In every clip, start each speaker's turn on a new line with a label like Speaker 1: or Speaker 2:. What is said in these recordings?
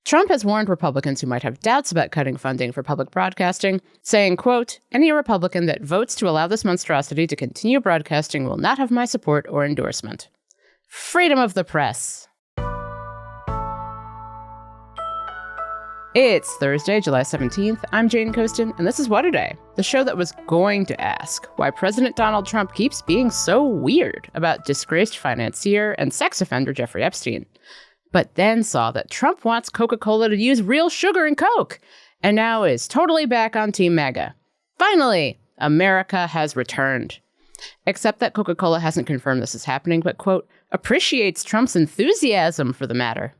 Speaker 1: Trump has warned Republicans who might have doubts about cutting funding for public broadcasting, saying, quote, "Any Republican that votes to allow this monstrosity to continue broadcasting will not have my support or endorsement." Freedom of the press. It's Thursday, July 17th. I'm Jane Coaston, and this is What A Day, the show that was going to ask why President Donald Trump keeps being so weird about disgraced financier and sex offender Jeffrey Epstein, but then saw that Trump wants Coca-Cola to use real sugar in Coke, and now is totally back on Team MAGA. Finally, America has returned. Except that Coca-Cola hasn't confirmed this is happening, but, quote, appreciates Trump's enthusiasm for the matter.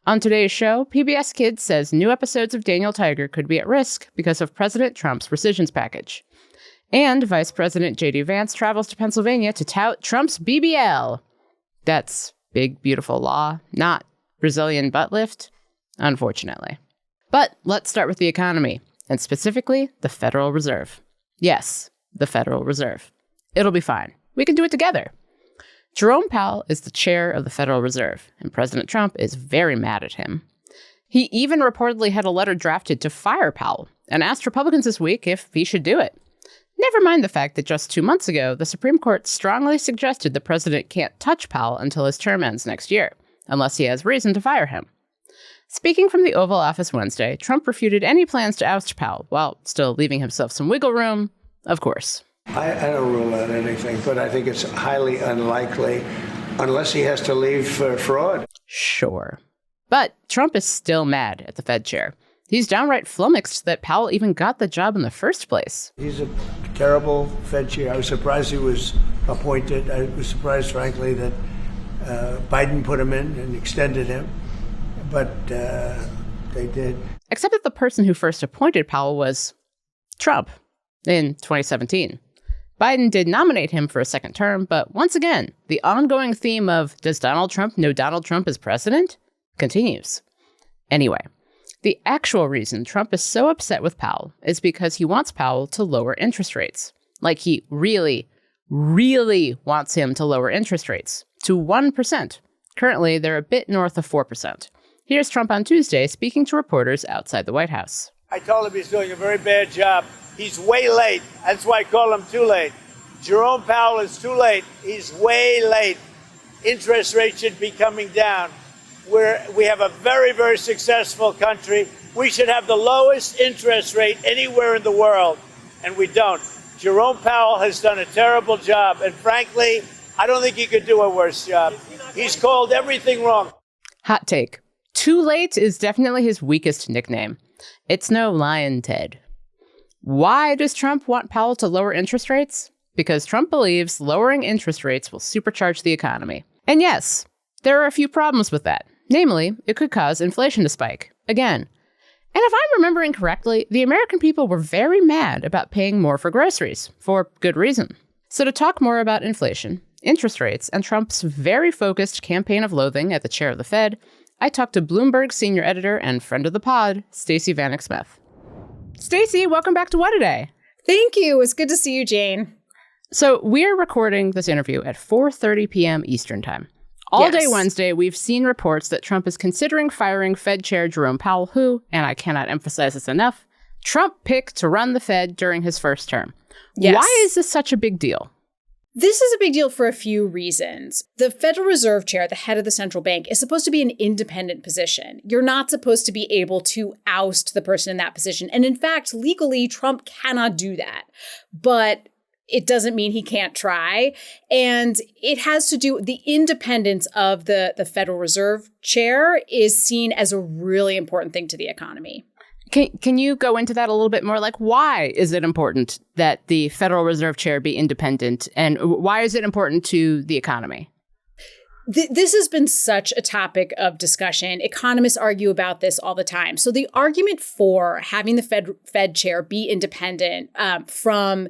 Speaker 1: On today's show, PBS Kids says new episodes of Daniel Tiger could be at risk because of President Trump's rescissions package. And Vice President J.D. Vance travels to Pennsylvania to tout Trump's BBL. That's big, beautiful law, not Brazilian butt lift, unfortunately. But let's start with the economy, and specifically the Federal Reserve. Yes, the Federal Reserve. It'll be fine. We can do it together. Jerome Powell is the chair of the Federal Reserve, and President Trump is very mad at him. He even reportedly had a letter drafted to fire Powell and asked Republicans this week if he should do it. Never mind the fact that just 2 months ago, the Supreme Court strongly suggested the president can't touch Powell until his term ends next year, unless he has reason to fire him. Speaking from the Oval Office Wednesday, Trump refuted any plans to oust Powell, while still leaving himself some wiggle room, of course.
Speaker 2: I don't rule out anything, but I think it's highly unlikely unless he has to leave for fraud.
Speaker 1: Sure. But Trump is still mad at the Fed chair. He's downright flummoxed that Powell even got the job in the first place.
Speaker 2: He's a terrible Fed chair. I was surprised he was appointed. I was surprised, frankly, that Biden put him in and extended him. But they did.
Speaker 1: Except that the person who first appointed Powell was Trump in 2017. Biden did nominate him for a second term, but once again, the ongoing theme of does Donald Trump know Donald Trump is president continues. Anyway, the actual reason Trump is so upset with Powell is because he wants Powell to lower interest rates. Like he really, really wants him to lower interest rates to 1%. Currently, they're a bit north of 4%. Here's Trump on Tuesday speaking to reporters outside the White House.
Speaker 3: I told him he's doing a very bad job. He's way late. That's why I call him too late. Jerome Powell is too late. He's way late. Interest rates should be coming down. We have a very, very successful country. We should have the lowest interest rate anywhere in the world, and we don't. Jerome Powell has done a terrible job, and frankly, I don't think he could do a worse job. He's called everything wrong.
Speaker 1: Hot take. Too late is definitely his weakest nickname. It's no Lion Ted. Why does Trump want Powell to lower interest rates? Because Trump believes lowering interest rates will supercharge the economy. And yes, there are a few problems with that. Namely, it could cause inflation to spike again. And if I'm remembering correctly, the American people were very mad about paying more for groceries, for good reason. So to talk more about inflation, interest rates, and Trump's very focused campaign of loathing at the chair of the Fed, I talked to Bloomberg senior editor and friend of the pod, Stacey Vanek Smith. Stacey, welcome back to What A Day.
Speaker 4: Thank you. It's good to see you, Jane.
Speaker 1: So we're recording this interview at 4:30 p.m. Eastern Time. All day Wednesday, we've seen reports that Trump is considering firing Fed Chair Jerome Powell, who, and I cannot emphasize this enough, Trump picked to run the Fed during his first term. Yes. Why is this such a big deal?
Speaker 4: This is a big deal for a few reasons. The Federal Reserve Chair, the head of the central bank, is supposed to be an independent position. You're not supposed to be able to oust the person in that position. And in fact, legally, Trump cannot do that. But it doesn't mean he can't try. And it has to do, the independence of the Federal Reserve Chair is seen as a really important thing to the economy.
Speaker 1: Can you go into that a little bit more? Like, why is it important that the Federal Reserve Chair be independent? And why is it important to the economy?
Speaker 4: This has been such a topic of discussion. Economists argue about this all the time. So the argument for having the Fed chair be independent from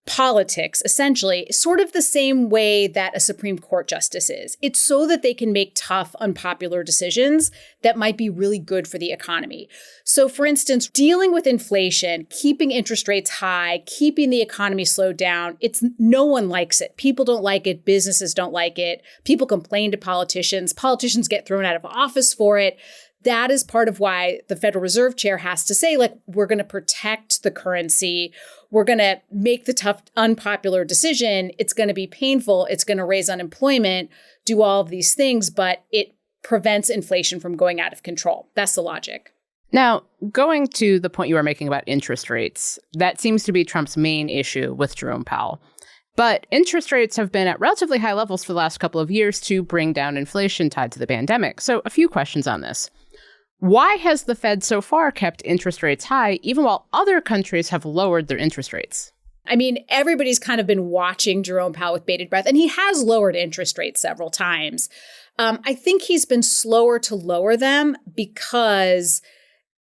Speaker 4: politics, essentially, sort of the same way that a Supreme Court justice is. It's so that they can make tough, unpopular decisions that might be really good for the economy. So, for instance, dealing with inflation, keeping interest rates high, keeping the economy slowed down, no one likes it. People don't like it. Businesses don't like it. People complain to politicians. Politicians get thrown out of office for it. that is part of why the Federal Reserve Chair has to say, like, we're going to protect the currency. We're going to make the tough, unpopular decision. It's going to be painful. It's going to raise unemployment, do all of these things, but it prevents inflation from going out of control. That's the logic.
Speaker 1: Now, going to the point you were making about interest rates, that seems to be Trump's main issue with Jerome Powell. But interest rates have been at relatively high levels for the last couple of years to bring down inflation tied to the pandemic. So a few questions on this. Why has the Fed so far kept interest rates high, even while other countries have lowered their interest rates?
Speaker 4: I mean, everybody's kind of been watching Jerome Powell with bated breath, and he has lowered interest rates several times. I think he's been slower to lower them because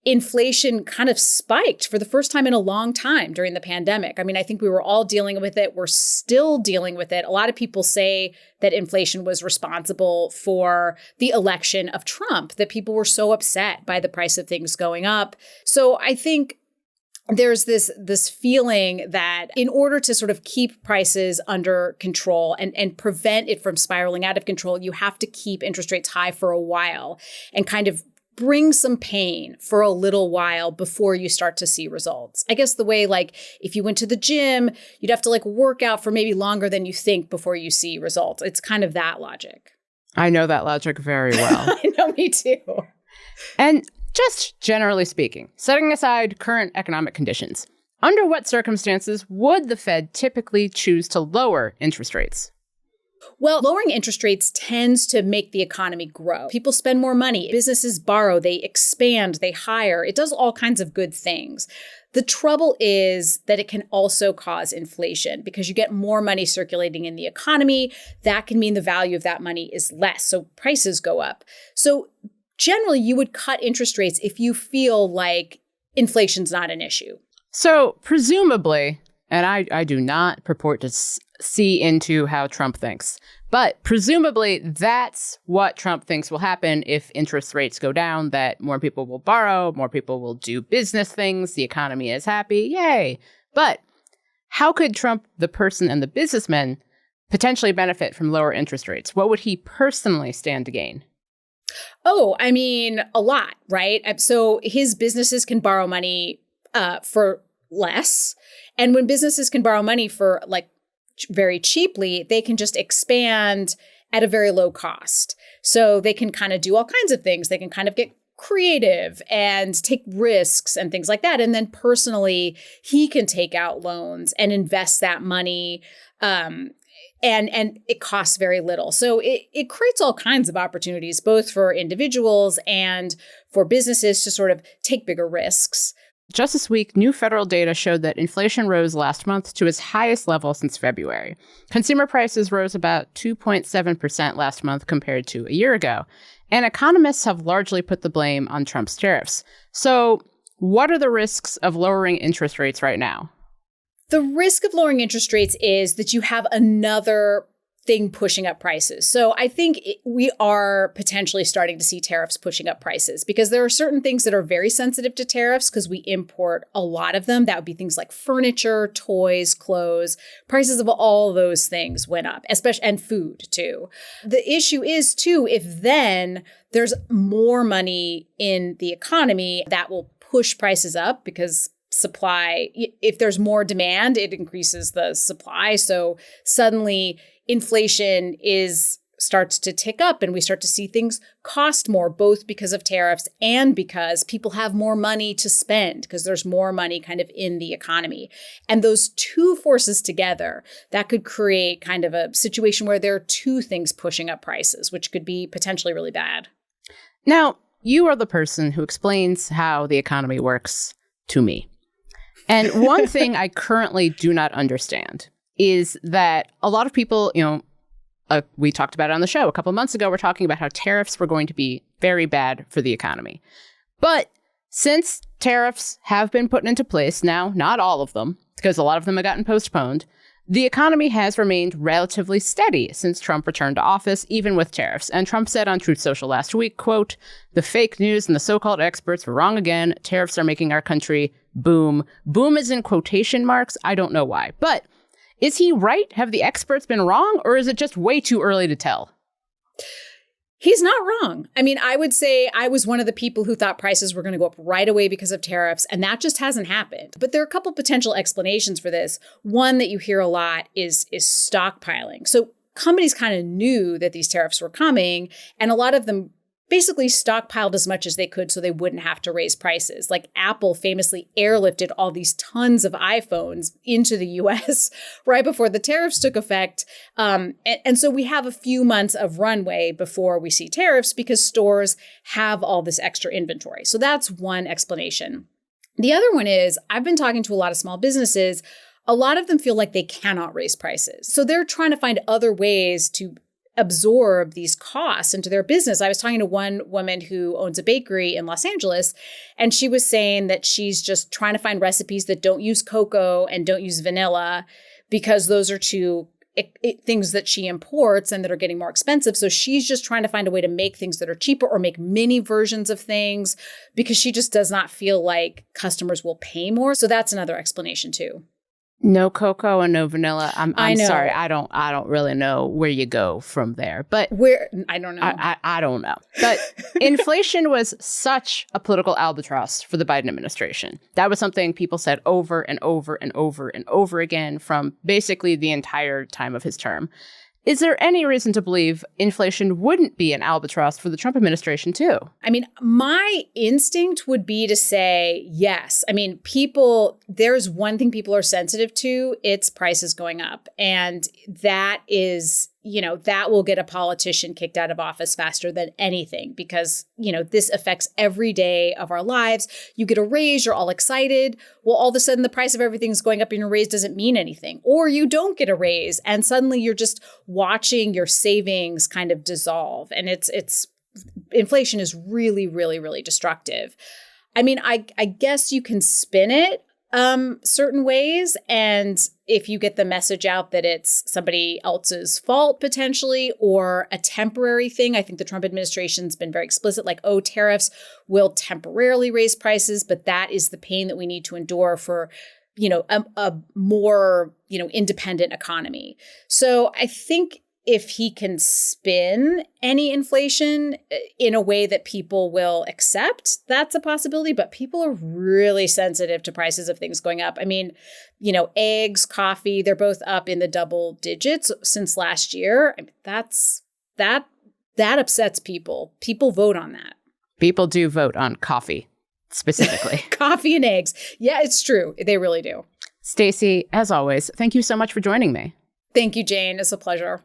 Speaker 4: inflation kind of spiked for the first time in a long time during the pandemic. I mean, I think we were all dealing with it. We're still dealing with it. A lot of people say that inflation was responsible for the election of Trump, that people were so upset by the price of things going up. So I think there's this feeling that in order to sort of keep prices under control and prevent it from spiraling out of control, you have to keep interest rates high for a while and kind of bring some pain for a little while before you start to see results. I guess the way, like, if you went to the gym, you'd have to like work out for maybe longer than you think before you see results. It's kind of that logic.
Speaker 1: I know that logic very well.
Speaker 4: I know, me too.
Speaker 1: And just generally speaking, setting aside current economic conditions, under what circumstances would the Fed typically choose to lower interest rates?
Speaker 4: Well, lowering interest rates tends to make the economy grow. People spend more money. Businesses borrow, they expand, they hire. It does all kinds of good things. The trouble is that it can also cause inflation because you get more money circulating in the economy. That can mean the value of that money is less, so prices go up. So generally, you would cut interest rates if you feel like inflation's not an issue.
Speaker 1: So presumably, and I do not purport to see into how Trump thinks, but presumably that's what Trump thinks will happen if interest rates go down, that more people will borrow, more people will do business things, the economy is happy, yay. But how could Trump, the person and the businessman, potentially benefit from lower interest rates? What would he personally stand to gain?
Speaker 4: Oh, I mean, a lot, right? So his businesses can borrow money for less. And when businesses can borrow money for like very cheaply, they can just expand at a very low cost. So they can kind of do all kinds of things. They can kind of get creative and take risks and things like that. And then personally, he can take out loans and invest that money. And it costs very little. So it creates all kinds of opportunities, both for individuals and for businesses to sort of take bigger risks.
Speaker 1: Just this week, new federal data showed that inflation rose last month to its highest level since February. Consumer prices rose about 2.7% last month compared to a year ago. And economists have largely put the blame on Trump's tariffs. So what are the risks of lowering interest rates right now?
Speaker 4: The risk of lowering interest rates is that you have another thing pushing up prices. So I think we are potentially starting to see tariffs pushing up prices because there are certain things that are very sensitive to tariffs because we import a lot of them. That would be things like furniture, toys, clothes. Prices of all those things went up, especially, and food too. The issue is too, if then there's more money in the economy, that will push prices up because supply, if there's more demand, it increases the supply. So suddenly inflation starts to tick up and we start to see things cost more, both because of tariffs and because people have more money to spend because there's more money kind of in the economy. And those two forces together, that could create kind of a situation where there are two things pushing up prices, which could be potentially really bad.
Speaker 1: Now, you are the person who explains how the economy works to me. And one thing I currently do not understand is that a lot of people, we talked about it on the show a couple of months ago, we're talking about how tariffs were going to be very bad for the economy. But since tariffs have been put into place now, not all of them, because a lot of them have gotten postponed, the economy has remained relatively steady since Trump returned to office, even with tariffs. And Trump said on Truth Social last week, quote, "The fake news and the so-called experts were wrong again. Tariffs are making our country boom." Boom is in quotation marks. I don't know why. But is he right? Have the experts been wrong? Or is it just way too early to tell?
Speaker 4: He's not wrong. I mean, I would say I was one of the people who thought prices were going to go up right away because of tariffs, and that just hasn't happened. But there are a couple potential explanations for this. One that you hear a lot is stockpiling. So companies kind of knew that these tariffs were coming, and a lot of them basically stockpiled as much as they could so they wouldn't have to raise prices. Like Apple famously airlifted all these tons of iPhones into the US right before the tariffs took effect. And so we have a few months of runway before we see tariffs because stores have all this extra inventory. So that's one explanation. The other one is I've been talking to a lot of small businesses. A lot of them feel like they cannot raise prices. So they're trying to find other ways to absorb these costs into their business. I was talking to one woman who owns a bakery in Los Angeles, and she was saying that she's just trying to find recipes that don't use cocoa and don't use vanilla because those are two things that she imports and that are getting more expensive. So she's just trying to find a way to make things that are cheaper or make mini versions of things because she just does not feel like customers will pay more. So that's another explanation too.
Speaker 1: No cocoa and no vanilla. I'm
Speaker 4: know.
Speaker 1: sorry. I don't really know where you go from there. But
Speaker 4: I don't know.
Speaker 1: I don't know. But inflation was such a political albatross for the Biden administration. That was something people said over and over and over and over again from basically the entire time of his term. Is there any reason to believe inflation wouldn't be an albatross for the Trump administration, too?
Speaker 4: I mean, my instinct would be to say yes. I mean, there's one thing people are sensitive to, it's prices going up. And that is, that will get a politician kicked out of office faster than anything because, this affects every day of our lives. You get a raise, you're all excited. Well, all of a sudden the price of everything's going up and your raise doesn't mean anything. Or you don't get a raise and suddenly you're just watching your savings kind of dissolve. And inflation is really, really, really destructive. I mean, I guess you can spin it certain ways. And if you get the message out that it's somebody else's fault potentially or a temporary thing, I think the Trump administration's been very explicit, like, tariffs will temporarily raise prices, but that is the pain that we need to endure for, a more, independent economy. So I think if he can spin any inflation in a way that people will accept, that's a possibility. But people are really sensitive to prices of things going up. I mean, eggs, coffee, they're both up in the double digits since last year. I mean, that upsets people. People vote on that.
Speaker 1: People do vote on coffee, specifically.
Speaker 4: Coffee and eggs. Yeah, it's true. They really do.
Speaker 1: Stacey, as always, thank you so much for joining me.
Speaker 4: Thank you, Jane. It's a pleasure.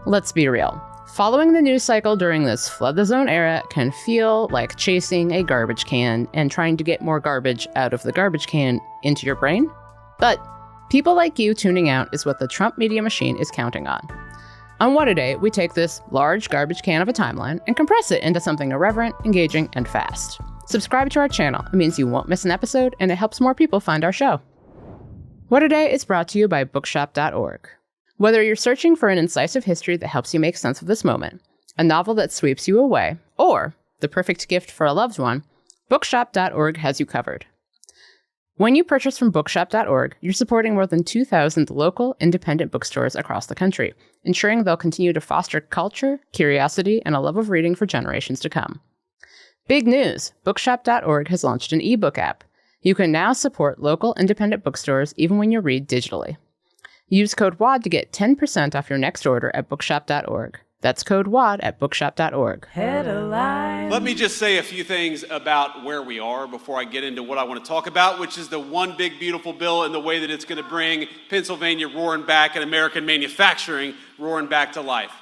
Speaker 1: Let's be real. Following the news cycle during this flood the zone era can feel like chasing a garbage can and trying to get more garbage out of the garbage can into your brain. But people like you tuning out is what the Trump media machine is counting on. On What a Day, we take this large garbage can of a timeline and compress it into something irreverent, engaging, and fast. Subscribe to our channel. It means you won't miss an episode, and it helps more people find our show. What a Day is brought to you by bookshop.org. Whether you're searching for an incisive history that helps you make sense of this moment, a novel that sweeps you away, or the perfect gift for a loved one, bookshop.org has you covered. When you purchase from bookshop.org, you're supporting more than 2,000 local independent bookstores across the country, ensuring they'll continue to foster culture, curiosity, and a love of reading for generations to come. Big news! Bookshop.org has launched an ebook app. You can now support local independent bookstores even when you read digitally. Use code WAD to get 10% off your next order at bookshop.org. That's code WAD at bookshop.org.
Speaker 5: Let me just say a few things about where we are before I get into what I want to talk about, which is the one big beautiful bill and the way that it's going to bring Pennsylvania roaring back and American manufacturing roaring back to life.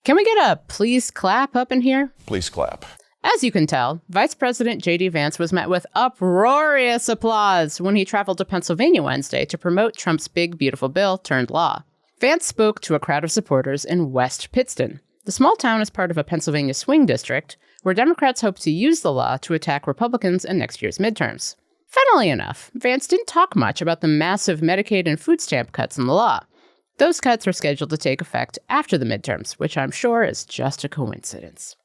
Speaker 1: Can we get a please clap up in here?
Speaker 6: Please clap.
Speaker 1: As you can tell, Vice President J.D. Vance was met with uproarious applause when he traveled to Pennsylvania Wednesday to promote Trump's big, beautiful bill turned law. Vance spoke to a crowd of supporters in West Pittston. The small town is part of a Pennsylvania swing district where Democrats hope to use the law to attack Republicans in next year's midterms. Funnily enough, Vance didn't talk much about the massive Medicaid and food stamp cuts in the law. Those cuts are scheduled to take effect after the midterms, which I'm sure is just a coincidence.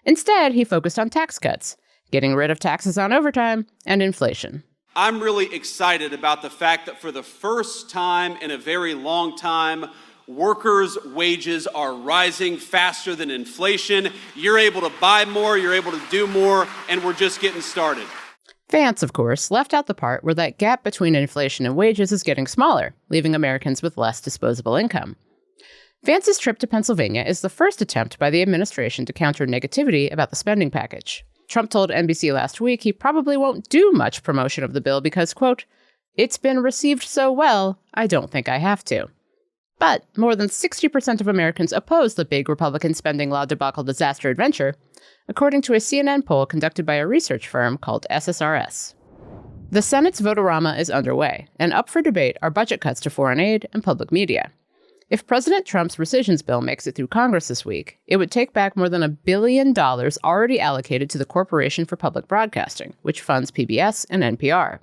Speaker 1: Instead, he focused on tax cuts, getting rid of taxes on overtime, and inflation.
Speaker 5: I'm really excited about the fact that for the first time in a very long time, Workers' wages are rising faster than inflation. You're able to buy more, you're able to do more, and we're just getting started.
Speaker 1: Vance, of course, left out the part where that gap between inflation and wages is getting smaller, leaving Americans with less disposable income. Vance's trip to Pennsylvania is the first attempt by the administration to counter negativity about the spending package. Trump told NBC last week he probably won't do much promotion of the bill because, quote, "It's been received so well, I don't think I have to." But more than 60% of Americans oppose the big Republican spending law debacle disaster adventure, according to a CNN poll conducted by a research firm called SSRS. The Senate's vote-a-rama is underway, and up for debate are budget cuts to foreign aid and public media. If President Trump's rescissions bill makes it through Congress this week, it would take back more than $1 billion already allocated to the Corporation for Public Broadcasting, which funds PBS and NPR.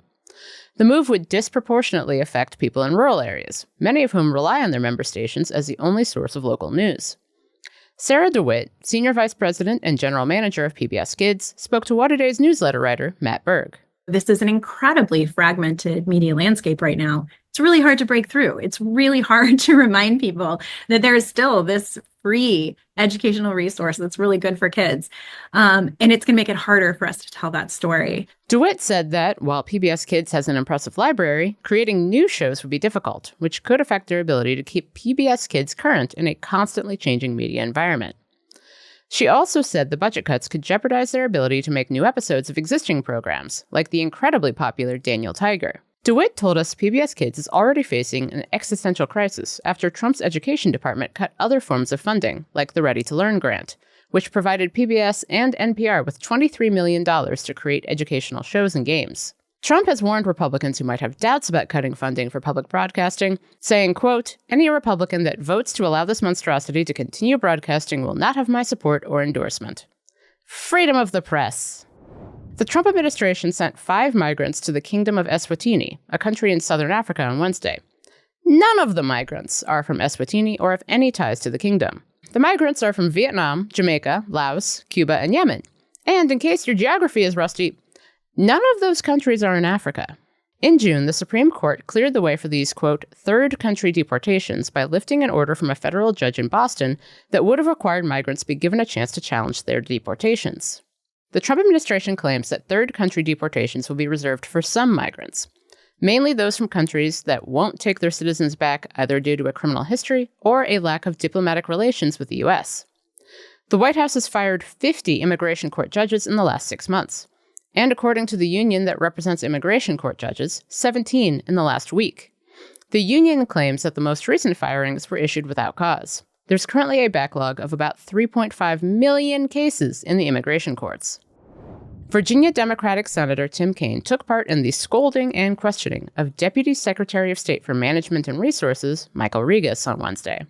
Speaker 1: The move would disproportionately affect people in rural areas, many of whom rely on their member stations as the only source of local news. Sarah DeWitt, Senior Vice President and General Manager of PBS Kids, spoke to What A Day's newsletter writer, Matt Berg.
Speaker 6: This is an incredibly fragmented media landscape right now. It's really hard to break through. It's really hard to remind people that there is still this free educational resource that's really good for kids. And it's going to make it harder for us to tell that story.
Speaker 1: DeWitt said that while PBS Kids has an impressive library, creating new shows would be difficult, which could affect their ability to keep PBS Kids current in a constantly changing media environment. She also said the budget cuts could jeopardize their ability to make new episodes of existing programs, like the incredibly popular Daniel Tiger. DeWitt told us PBS Kids is already facing an existential crisis after Trump's education department cut other forms of funding, like the Ready to Learn grant, which provided PBS and NPR with $23 million to create educational shows and games. Trump has warned Republicans who might have doubts about cutting funding for public broadcasting, saying, quote, "Any Republican that votes to allow this monstrosity to continue broadcasting will not have my support or endorsement." Freedom of the press. The Trump administration sent 5 migrants to the Kingdom of Eswatini, a country in southern Africa, on Wednesday. None of the migrants are from Eswatini or have any ties to the kingdom. The migrants are from Vietnam, Jamaica, Laos, Cuba, and Yemen. And in case your geography is rusty, none of those countries are in Africa. In June, the Supreme Court cleared the way for these, quote, third country deportations by lifting an order from a federal judge in Boston that would have required migrants be given a chance to challenge their deportations. The Trump administration claims that third country deportations will be reserved for some migrants, mainly those from countries that won't take their citizens back either due to a criminal history or a lack of diplomatic relations with the U.S. The White House has fired 50 immigration court judges in the last 6 months. And according to the union that represents immigration court judges, 17 in the last week. The union claims that the most recent firings were issued without cause. There's currently a backlog of about 3.5 million cases in the immigration courts. Virginia Democratic Senator Tim Kaine took part in the scolding and questioning of Deputy Secretary of State for Management and Resources, Michael Regas, on Wednesday.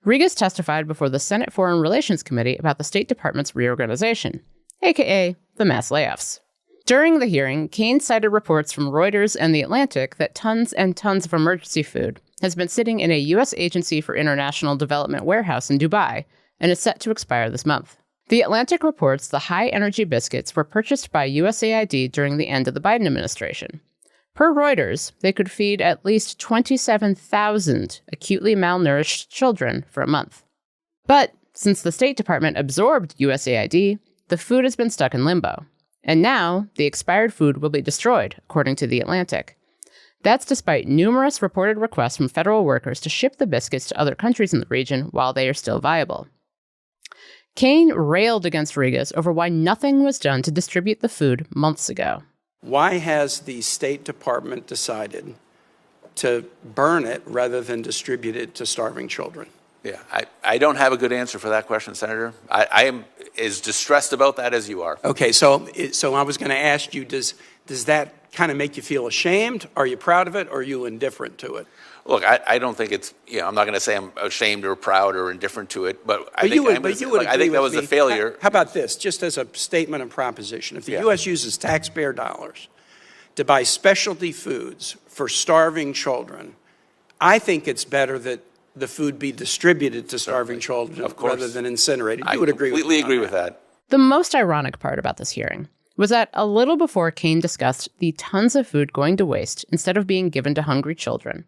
Speaker 1: Regas testified before the Senate Foreign Relations Committee about the State Department's reorganization, aka the mass layoffs. During the hearing, Kaine cited reports from Reuters and The Atlantic that tons and tons of emergency food has been sitting in a U.S. Agency for International Development warehouse in Dubai and is set to expire this month. The Atlantic reports the high-energy biscuits were purchased by USAID during the end of the Biden administration. Per Reuters, they could feed at least 27,000 acutely malnourished children for a month. But since the State Department absorbed USAID, the food has been stuck in limbo. And now, the expired food will be destroyed, according to The Atlantic. That's despite numerous reported requests from federal workers to ship the biscuits to other countries in the region while they are still viable. Kaine railed against Regas over why nothing was done to distribute the food months ago.
Speaker 7: Why has the State Department decided to burn it rather than distribute it to starving children?
Speaker 8: Yeah, I don't have a good answer for that question, Senator. I am as distressed about that as you are.
Speaker 7: Okay, so I was going to ask you, does that kind of make you feel ashamed? Are you proud of it, or are you indifferent to it?
Speaker 8: Look, I don't think it's, I'm not going to say I'm ashamed or proud or indifferent to it, but I think that was a failure.
Speaker 7: How about this, just as a statement of proposition? If the U.S. uses taxpayer dollars to buy specialty foods for starving children, I think it's better that the food be distributed to starving children rather than incinerated. You would agree with me?
Speaker 8: I completely agree with that.
Speaker 1: The most ironic part about this hearing was that a little before Kaine discussed the tons of food going to waste instead of being given to hungry children,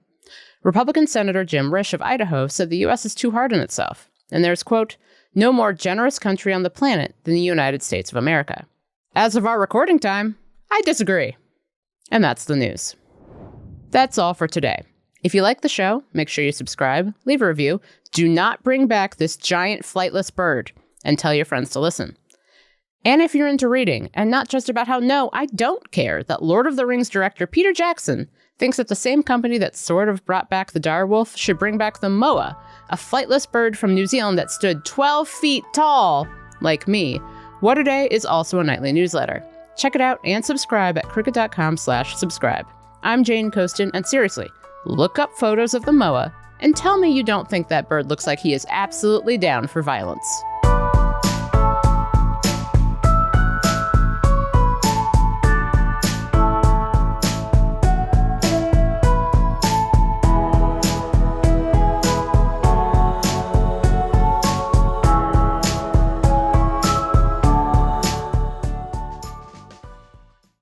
Speaker 1: Republican Senator Jim Risch of Idaho said the U.S. is too hard on itself, and there's, quote, no more generous country on the planet than the United States of America. As of our recording time, I disagree. And that's the news. That's all for today. If you like the show, make sure you subscribe, leave a review, do not bring back this giant flightless bird, and tell your friends to listen. And if you're into reading, and not just about how no, I don't care that Lord of the Rings director Peter Jackson thinks that the same company that sort of brought back the direwolf should bring back the moa, a flightless bird from New Zealand that stood 12 feet tall, like me, What A Day is also a nightly newsletter. Check it out and subscribe at crooked.com/subscribe. I'm Jane Coaston, and seriously, look up photos of the moa and tell me you don't think that bird looks like he is absolutely down for violence.